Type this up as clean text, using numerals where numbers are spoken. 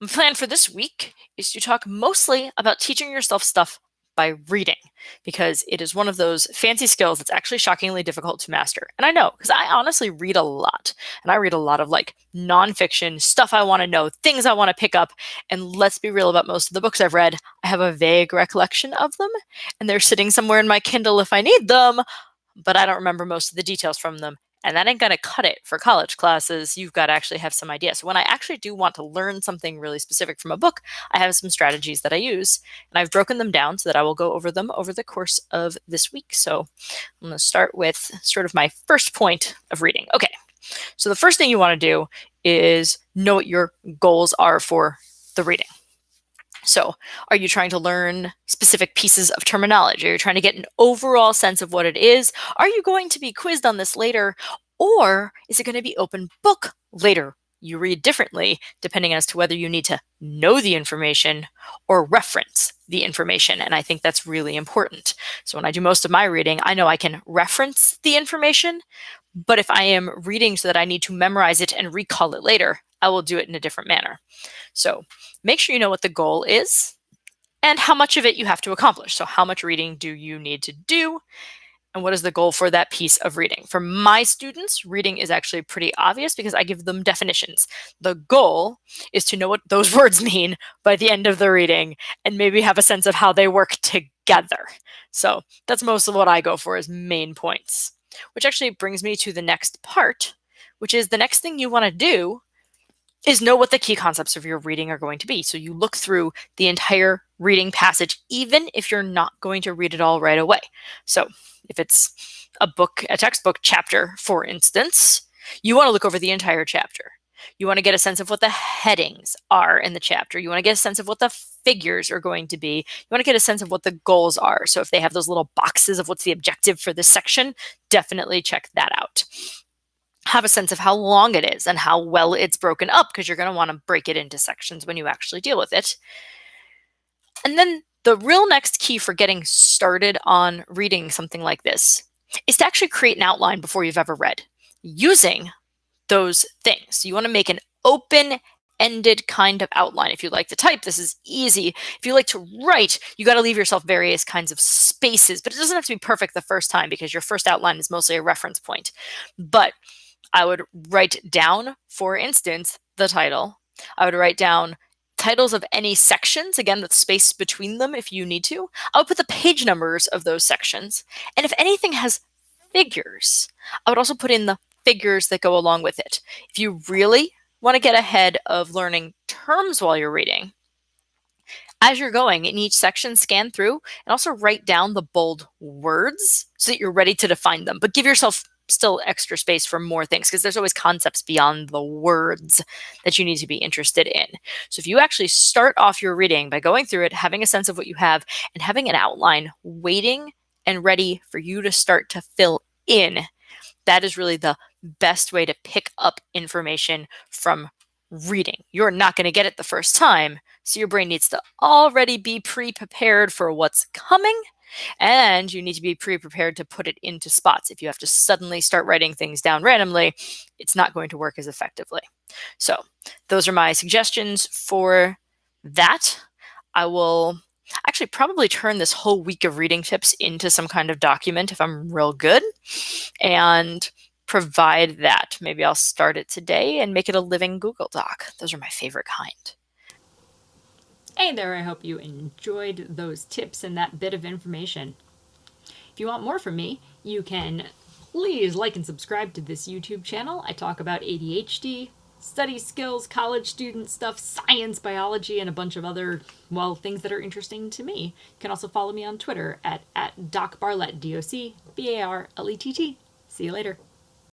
My plan for this week is to talk mostly about teaching yourself stuff by reading, because it is one of those fancy skills that's actually shockingly difficult to master. And I know, because I honestly read a lot, and I read a lot of like nonfiction stuff I want to know, things I want to pick up. And let's be real about most of the books I've read, I have a vague recollection of them, and they're sitting somewhere in my Kindle if I need them, but I don't remember most of the details from them. And that ain't going to cut it for college classes. You've got to actually have some idea. So when I actually do want to learn something really specific from a book, I have some strategies that I use, and I've broken them down so that I will go over them over the course of this week. So I'm going to start with sort of my first point of reading. Okay, so the first thing you want to do is know what your goals are for the reading. So, are you trying to learn specific pieces of terminology? Are you trying to get an overall sense of what it is? Are you going to be quizzed on this later? Or is it going to be open book later? You read differently depending as to whether you need to know the information or reference the information. And I think that's really important. So, when I do most of my reading, I know I can reference the information, but if I am reading so that I need to memorize it and recall it later, I will do it in a different manner. So make sure you know what the goal is and how much of it you have to accomplish. So how much reading do you need to do? And what is the goal for that piece of reading? For my students, reading is actually pretty obvious because I give them definitions. The goal is to know what those words mean by the end of the reading and maybe have a sense of how they work together. So that's most of what I go for as main points, which actually brings me to the next part, which is the next thing you want to do is know what the key concepts of your reading are going to be. So you look through the entire reading passage, even if you're not going to read it all right away. So if it's a textbook chapter, for instance, you want to look over the entire chapter. You want to get a sense of what the headings are in the chapter. You want to get a sense of what the figures are going to be. You want to get a sense of what the goals are. So if they have those little boxes of what's the objective for this section, definitely check that out. Have a sense of how long it is and how well it's broken up, because you're going to want to break it into sections when you actually deal with it. And then the real next key for getting started on reading something like this is to actually create an outline before you've ever read using those things. You want to make an open-ended kind of outline. If you like to type, this is easy. If you like to write, you got to leave yourself various kinds of spaces, but it doesn't have to be perfect the first time because your first outline is mostly a reference point. But I would write down, for instance, the title. I would write down titles of any sections, again, with space between them if you need to. I would put the page numbers of those sections. And if anything has figures, I would also put in the figures that go along with it. If you really want to get ahead of learning terms while you're reading, as you're going in each section, scan through and also write down the bold words so that you're ready to define them. But give yourself still extra space for more things, because there's always concepts beyond the words that you need to be interested in. So if you actually start off your reading by going through it, having a sense of what you have, and having an outline waiting and ready for you to start to fill in, that is really the best way to pick up information from reading. You're not going to get it the first time, so your brain needs to already be pre-prepared for what's coming. And you need to be pre-prepared to put it into spots. If you have to suddenly start writing things down randomly, it's not going to work as effectively. So those are my suggestions for that. I will actually probably turn this whole week of reading tips into some kind of document if I'm real good and provide that. Maybe I'll start it today and make it a living Google Doc. Those are my favorite kind. Hey there, I hope you enjoyed those tips and that bit of information. If you want more from me, you can please like and subscribe to this YouTube channel. I talk about ADHD, study skills, college student stuff, science, biology, and a bunch of other, well, things that are interesting to me. You can also follow me on Twitter at DocBarlett, DocBarlett. See you later.